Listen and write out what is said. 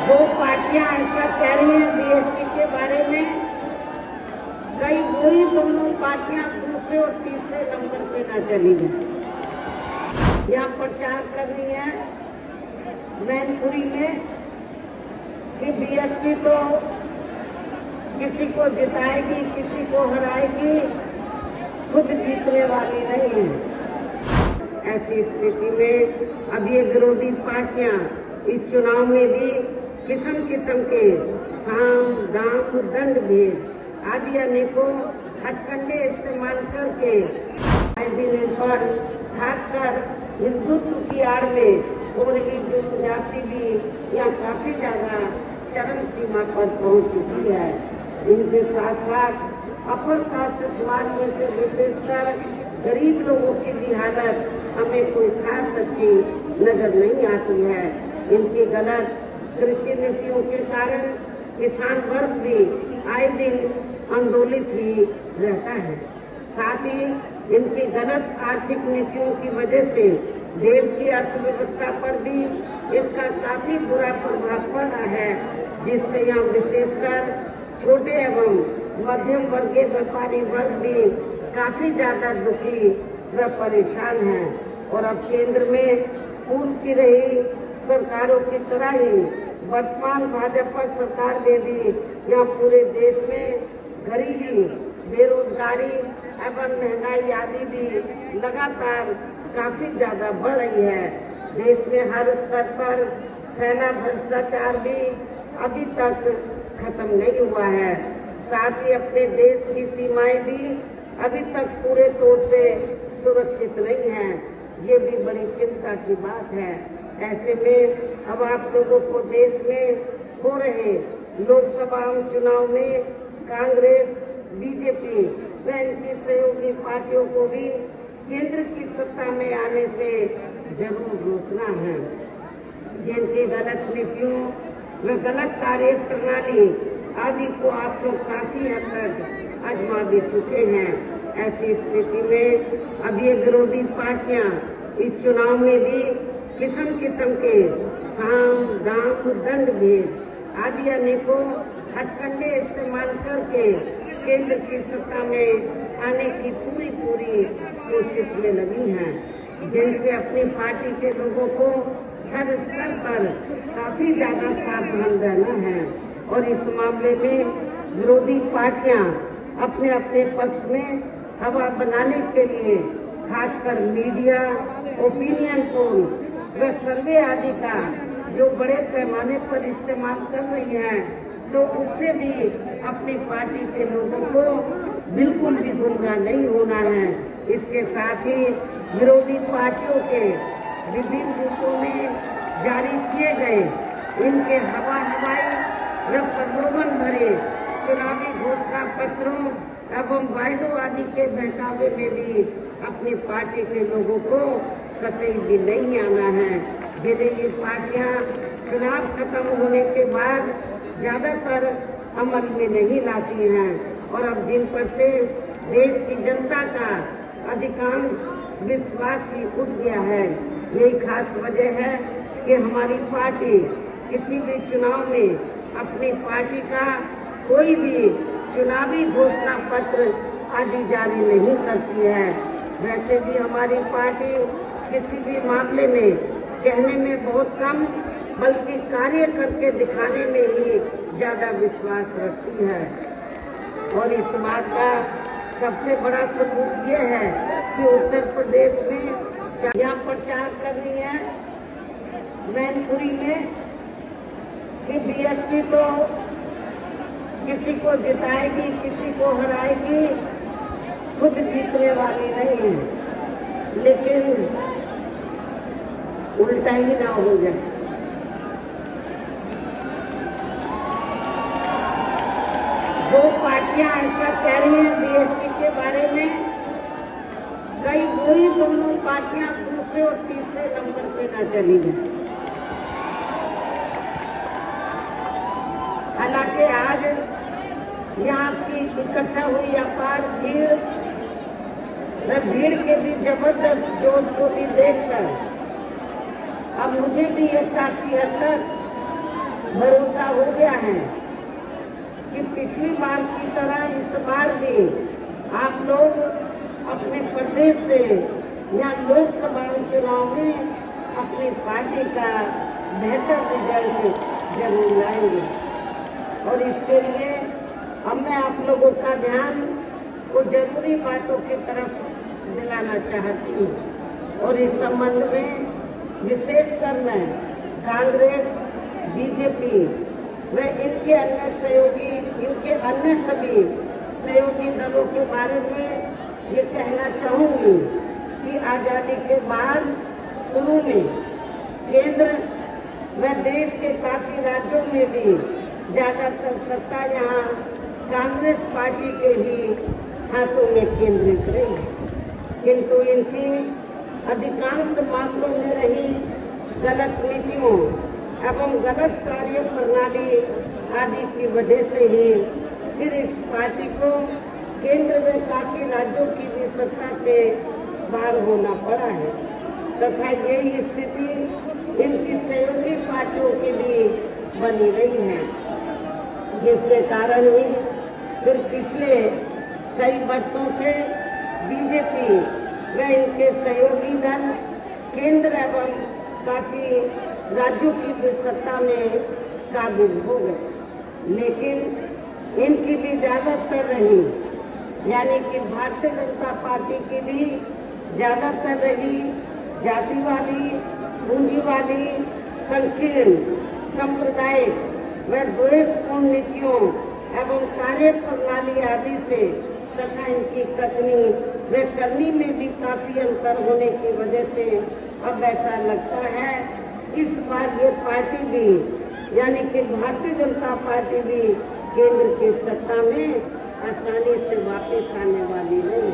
दो पार्टियां ऐसा कह रही हैं बीएसपी के बारे में, कई वही दोनों पार्टियां दूसरे और तीसरे नंबर पे न चली गई। यहाँ प्रचार कर रही है मैनपुरी में कि बीएसपी तो किसी को जिताएगी, किसी को हराएगी, खुद जीतने वाली नहीं है। ऐसी स्थिति में अब ये विरोधी पार्टियां इस चुनाव में भी किस्म किस्म के साम दाम दंड भेद आदि अनेकों हथकंडे इस्तेमाल करके आए दिन इन पर खासकर हिंदुत्व की आड़ में हो रही जनजाति भी यहाँ काफी ज्यादा चरम सीमा पर पहुंच चुकी है। इनके साथ साथ अपर कास्ट समाज में से विशेषकर गरीब लोगों की भी हालत हमें कोई खास अच्छी नजर नहीं आती है। इनकी गलत कृषि नीतियों के कारण किसान वर्ग भी आए दिन आंदोलित ही रहता है। साथ ही इनकी गलत आर्थिक नीतियों की वजह से देश की अर्थव्यवस्था पर भी इसका काफी बुरा प्रभाव पड़ा है, जिससे यहाँ विशेषकर छोटे एवं मध्यम वर्गीय व्यापारी वर्ग भी काफी ज्यादा दुखी व परेशान हैं। और अब केंद्र में पूर्व की रही सरकारों की तरह ही वर्तमान भाजपा सरकार में भी यहाँ पूरे देश में गरीबी, बेरोजगारी एवं महंगाई आदि भी लगातार काफी ज्यादा बढ़ रही है। देश में हर स्तर पर फैला भ्रष्टाचार भी अभी तक खत्म नहीं हुआ है। साथ ही अपने देश की सीमाएं भी अभी तक पूरे तौर से सुरक्षित नहीं है। ये भी बड़ी चिंता की बात है। ऐसे में अब आप लोगों को देश में हो रहे लोकसभा चुनाव में कांग्रेस, बीजेपी व इनकी सहयोगी पार्टियों को भी केंद्र की सत्ता में आने से जरूर रोकना है। जिनकी गलत नीतियों व गलत कार्य प्रणाली आदि को आप लोग काफी हद तक आजमा भी चुके हैं। ऐसी स्थिति में अब ये विरोधी पार्टियां इस चुनाव में भी किस्म किस्म के साम दाम दंड भेद आदि अनेकों हथकंडे इस्तेमाल करके केंद्र की सत्ता में आने की पूरी कोशिश में लगी हैं, जिनसे अपनी पार्टी के लोगों को हर स्तर पर काफी ज्यादा सावधान रहना है। और इस मामले में विरोधी पार्टियां अपने अपने पक्ष में हवा बनाने के लिए खासकर मीडिया, ओपिनियन पोल व सर्वे आदि का जो बड़े पैमाने पर इस्तेमाल कर रही है, तो उससे भी अपनी पार्टी के लोगों को बिल्कुल भी गुमराह नहीं होना है। इसके साथ ही विरोधी पार्टियों के विभिन्न रूपों में जारी किए गए इनके हवाई व प्रलोभन भरे चुनावी घोषणा पत्रों एवं वायदों आदि के बहकावे में भी अपनी पार्टी के लोगों को कतई भी नहीं आना है, जिन्हें ये पार्टियां चुनाव खत्म होने के बाद ज्यादातर अमल में नहीं लाती हैं। और अब जिन पर से देश की जनता का अधिकांश विश्वास ही उठ गया है। यही खास वजह है कि हमारी पार्टी किसी भी चुनाव में अपनी पार्टी का कोई भी चुनावी घोषणा पत्र आदि जारी नहीं करती है। वैसे भी हमारी पार्टी किसी भी मामले में कहने में बहुत कम बल्कि कार्य करके दिखाने में ही ज्यादा विश्वास रखती है। और इस बात का सबसे बड़ा सबूत ये है कि उत्तर प्रदेश में यहाँ प्रचार कर रही है मैनपुरी में कि बीएसपी तो किसी को जिताएगी, किसी को हराएगी, खुद जीतने वाली नहीं है। लेकिन उल्टा ही ना हो जाए। दो पार्टियां ऐसा कह रही हैं बीएसपी के बारे में, कई वही दोनों पार्टियां दूसरे और तीसरे नंबर पे न चली गई। हालांकि आज यहाँ की इकट्ठा हुई अपार भीड़ व भीड़ के भी जबरदस्त जोश को भी देखकर अब मुझे भी ये काफी हद तक भरोसा हो गया है कि पिछली बार की तरह इस बार भी आप लोग अपने प्रदेश से या लोकसभा चुनाव में अपनी पार्टी का बेहतर रिजल्ट जरूर लाएंगे। और इसके लिए अब मैं आप लोगों का ध्यान को जरूरी बातों की तरफ दिलाना चाहती हूँ। और इस संबंध में विशेषकर मैं कांग्रेस, बीजेपी व इनके अन्य सभी सहयोगी दलों के बारे में ये कहना चाहूँगी कि आज़ादी के बाद शुरू में केंद्र व देश के काफ़ी राज्यों में भी ज़्यादातर सत्ता यहाँ कांग्रेस पार्टी के ही हाथों में केंद्रित रही, किंतु इनकी अधिकांश मामलों में रही गलत नीतियों एवं गलत कार्य प्रणाली आदि की वजह से ही फिर इस पार्टी को केंद्र में काफी राज्यों की भी सत्ता से बाहर होना पड़ा है तथा यही स्थिति इनकी सहयोगी पार्टियों की भी बनी रही है, जिसके कारण ही फिर पिछले कई वर्षों से बीजेपी व इनके सहयोगी दल केंद्र एवं काफी राज्यों की भी सत्ता में काबिज हो गए, लेकिन इनकी भी ज्यादातर रही यानी कि भारतीय जनता पार्टी की भी ज्यादातर रही जातिवादी, पूंजीवादी, संकीर्ण, सांप्रदायिक व द्वेषपूर्ण नीतियों एवं कार्य प्रणाली आदि से तथा इनकी कथनी व करनी में भी काफी अंतर होने की वजह से अब ऐसा लगता है इस बार ये पार्टी भी यानी कि भारतीय जनता पार्टी भी केंद्र की सत्ता में आसानी से वापस आने वाली नहीं।